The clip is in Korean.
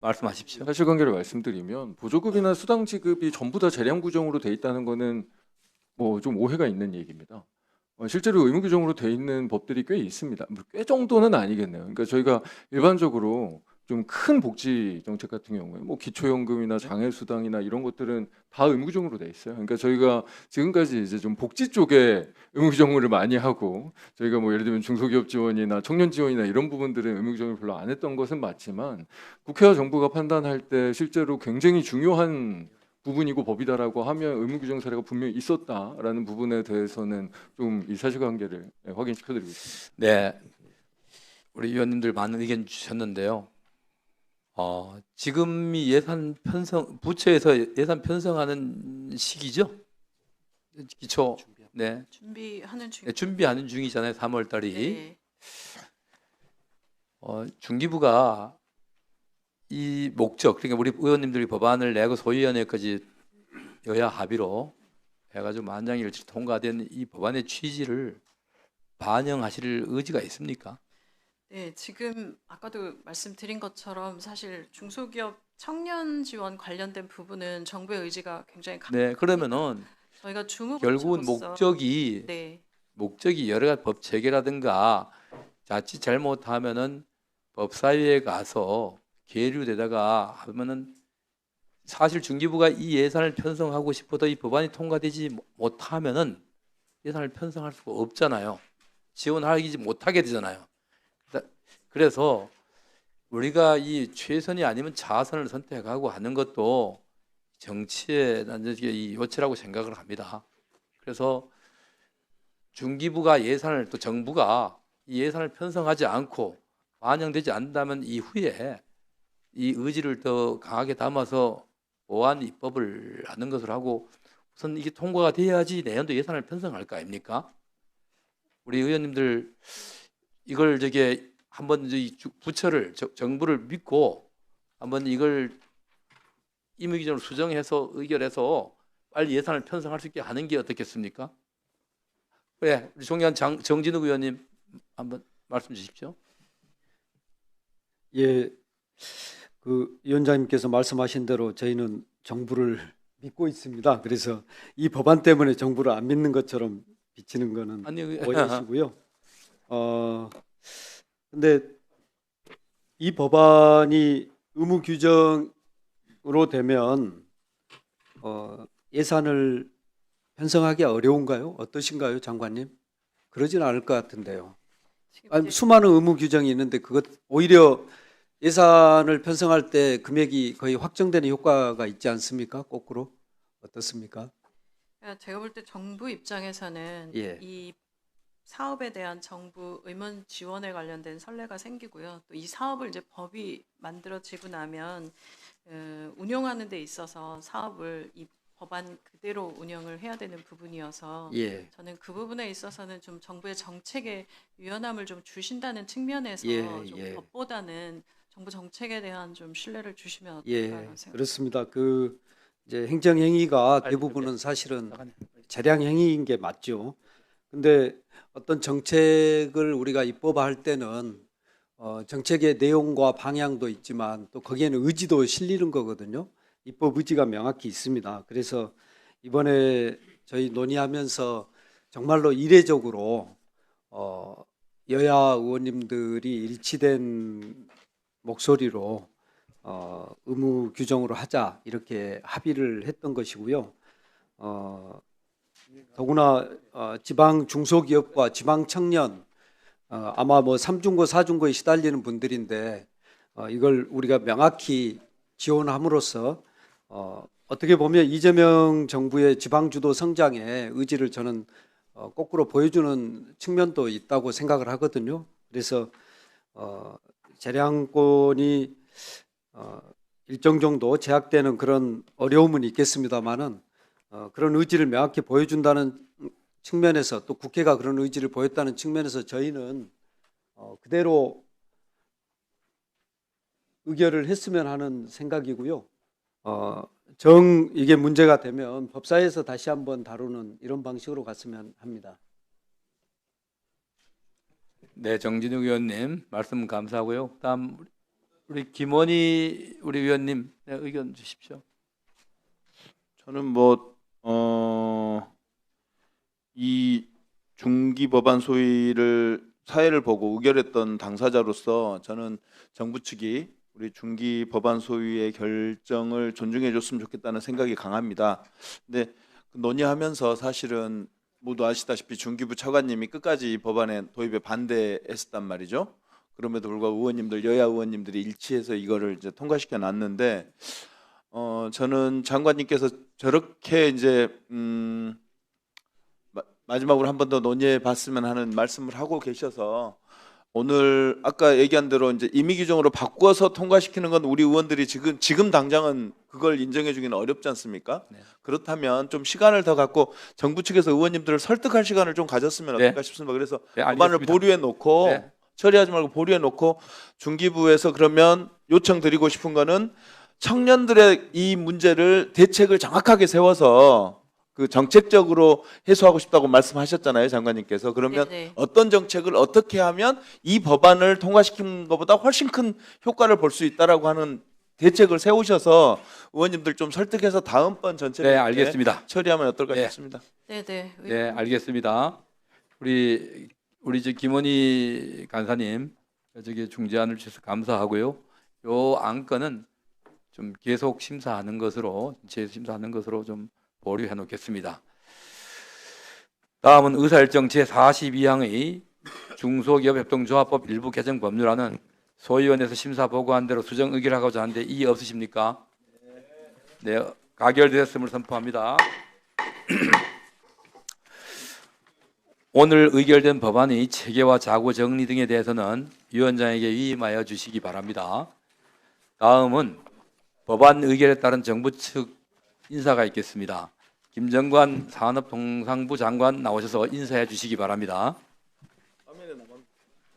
말씀하십시오. 사실관계를 말씀드리면 보조급이나 수당 지급이 전부 다 재량 규정으로 돼 있다는 거는 뭐 좀 오해가 있는 얘기입니다. 실제로 의무 규정으로 돼 있는 법들이 꽤 있습니다. 뭐꽤 정도는 아니겠네요. 그러니까 저희가 일반적으로 좀 큰 복지 정책 같은 경우에 뭐 기초연금이나 장애수당이나 이런 것들은 다 의무 규정으로 돼 있어요. 그러니까 저희가 지금까지 이제 좀 복지 쪽에 의무 규정을 많이 하고 저희가 뭐 예를 들면 중소기업 지원이나 청년 지원이나 이런 부분들은 의무 규정을 별로 안 했던 것은 맞지만 국회와 정부가 판단할 때 실제로 굉장히 중요한 부분이고 법이다라고 하면 의무 규정 사례가 분명히 있었다라는 부분에 대해서는 좀 이 사실관계를 확인시켜드리고 있습니다. 네, 우리 위원님들 많은 의견 주셨는데요. 지금이 예산 편성, 부처에서 예산 편성하는 시기죠? 기초, 네, 준비하는 중. 네, 준비하는 중이잖아요. 3월 달이. 네. 중기부가 이 목적, 그러니까 우리 의원님들이 법안을 내고 소위원회까지 여야 합의로 해가지고 만장일치 통과된 이 법안의 취지를 반영하실 의지가 있습니까? 네, 지금 아까도 말씀드린 것처럼 사실 중소기업 청년 지원 관련된 부분은 정부의 의지가 굉장히 네, 강합니다. 그러면은 저희가 결국은 주무부처로서 목적이 네, 여러 가지 법 체계라든가 자칫 잘못하면은 법사위에 가서 계류되다가 하면은 사실 중기부가 이 예산을 편성하고 싶어도 이 법안이 통과되지 못하면은 예산을 편성할 수가 없잖아요. 지원하지 못하게 되잖아요. 그래서 우리가 이 최선이 아니면 자선을 선택하고 하는 것도 정치의 이 요체라고 생각을 합니다. 그래서 중기부가 예산을 또 정부가 이 예산을 편성하지 않고 반영되지 않는다면 이후에 이 의지를 더 강하게 담아서 보완 입법을 하는 것을 하고 우선 이게 통과가 돼야지 내년도 예산을 편성할 거 아닙니까? 우리 의원님들 이걸 한번 이 부처를 정부를 믿고 한번 이걸 임의기준으로 수정해서 의결해서 빨리 예산을 편성할 수 있게 하는 게 어떻겠습니까? 네, 우리 존경한 정진욱 의원님 한번 말씀 주십시오. 예, 그 위원장님께서 말씀하신 대로 저희는 정부를 믿고 있습니다. 그래서 이 법안 때문에 정부를 안 믿는 것처럼 비치는 거는 아니, 오해시고요. 근데 이 법안이 의무 규정으로 되면 예산을 편성하기 어려운가요? 어떠신가요, 장관님? 그러진 않을 것 같은데요. 지금 아니, 이제 수많은 의무 규정이 있는데 그것 오히려 예산을 편성할 때 금액이 거의 확정되는 효과가 있지 않습니까? 거꾸로 어떻습니까? 제가 볼 때 정부 입장에서는 예, 이 사업에 대한 정부 의무 지원에 관련된 선례가 생기고요. 또 이 사업을 이제 법이 만들어지고 나면 운영하는 데 있어서 사업을 이 법안 그대로 운영을 해야 되는 부분이어서 예, 저는 그 부분에 있어서는 좀 정부의 정책에 유연함을 좀 주신다는 측면에서 예, 좀 예, 법보다는 정부 정책에 대한 좀 신뢰를 주시면 어떨까 예, 이런 생각. 그렇습니다. 그 이제 행정행위가 빨리 대부분은 사실은 나가네. 재량행위인 게 맞죠. 근데 어떤 정책을 우리가 입법할 때는 정책의 내용과 방향도 있지만 또 거기에는 의지도 실리는 거거든요. 입법 의지가 명확히 있습니다. 그래서 이번에 저희 논의하면서 정말로 이례적으로 여야 의원님들이 일치된 목소리로 의무 규정으로 하자 이렇게 합의를 했던 것이고요. 더구나 지방 중소기업과 지방 청년 아마 뭐 삼중고 사중고에 시달리는 분들인데 이걸 우리가 명확히 지원함으로써 어떻게 보면 이재명 정부의 지방주도 성장의 의지를 저는 거꾸로 보여주는 측면도 있다고 생각을 하거든요. 그래서 재량권이 일정 정도 제약되는 그런 어려움은 있겠습니다만은 그런 의지를 명확히 보여준다는 측면에서 또 국회가 그런 의지를 보였다는 측면에서 저희는 그대로 의결을 했으면 하는 생각이고요. 이게 문제가 되면 법사위에서 다시 한번 다루는 이런 방식으로 갔으면 합니다. 네, 정진욱 의원님 말씀 감사하고요. 다음 우리 김원희 우리 위원님 네, 의견 주십시오. 저는 이 중기 법안 소위를 사회를 보고 의결했던 당사자로서 저는 정부 측이 우리 중기 법안 소위의 결정을 존중해 줬으면 좋겠다는 생각이 강합니다. 근데 논의하면서 사실은 모두 아시다시피 중기부 차관님이 끝까지 이 법안의 도입에 반대했었단 말이죠. 그럼에도 불구하고 의원님들 여야 의원님들이 일치해서 이거를 이제 통과시켜 놨는데 저는 장관님께서 저렇게 이제 마지막으로 한 번 더 논의해 봤으면 하는 말씀을 하고 계셔서 오늘 아까 얘기한 대로 이제 임의 규정으로 바꿔서 통과시키는 건 우리 의원들이 지금 당장은 그걸 인정해 주기는 어렵지 않습니까? 네. 그렇다면 좀 시간을 더 갖고 정부 측에서 의원님들을 설득할 시간을 좀 가졌으면 네. 어떨까 싶습니다. 그래서 네, 법안을 알겠습니다. 보류해 놓고 네. 처리하지 말고 보류해 놓고 중기부에서 그러면 요청드리고 싶은 거는 청년들의 이 문제를 대책을 정확하게 세워서 그 정책적으로 해소하고 싶다고 말씀하셨잖아요, 장관님께서. 그러면 네네. 어떤 정책을 어떻게 하면 이 법안을 통과시키는 것보다 훨씬 큰 효과를 볼 수 있다라고 하는 대책을 세우셔서 의원님들 좀 설득해서 다음번 전체를 네, 알겠습니다. 처리하면 어떨까 네. 싶습니다. 네네. 네, 알겠습니다. 우리 저 김원희 간사님 저기 중재안을 주셔서 감사하고요. 요 안건은 좀 계속 심사하는 것으로 재심사하는 것으로 좀 보류해 놓겠습니다. 다음은 의사일정 제42항의 중소기업협동조합법 일부 개정 법률안은 소위원회에서 심사 보고한 대로 수정 의결하고자 하는데 이의 없으십니까? 네, 가결되었음을 선포합니다. 오늘 의결된 법안의 체계와 자구 정리 등에 대해서는 위원장에게 위임하여 주시기 바랍니다. 다음은 법안 의결에 따른 정부 측 인사가 있겠습니다. 김정관 산업통상부 장관 나오셔서 인사해 주시기 바랍니다.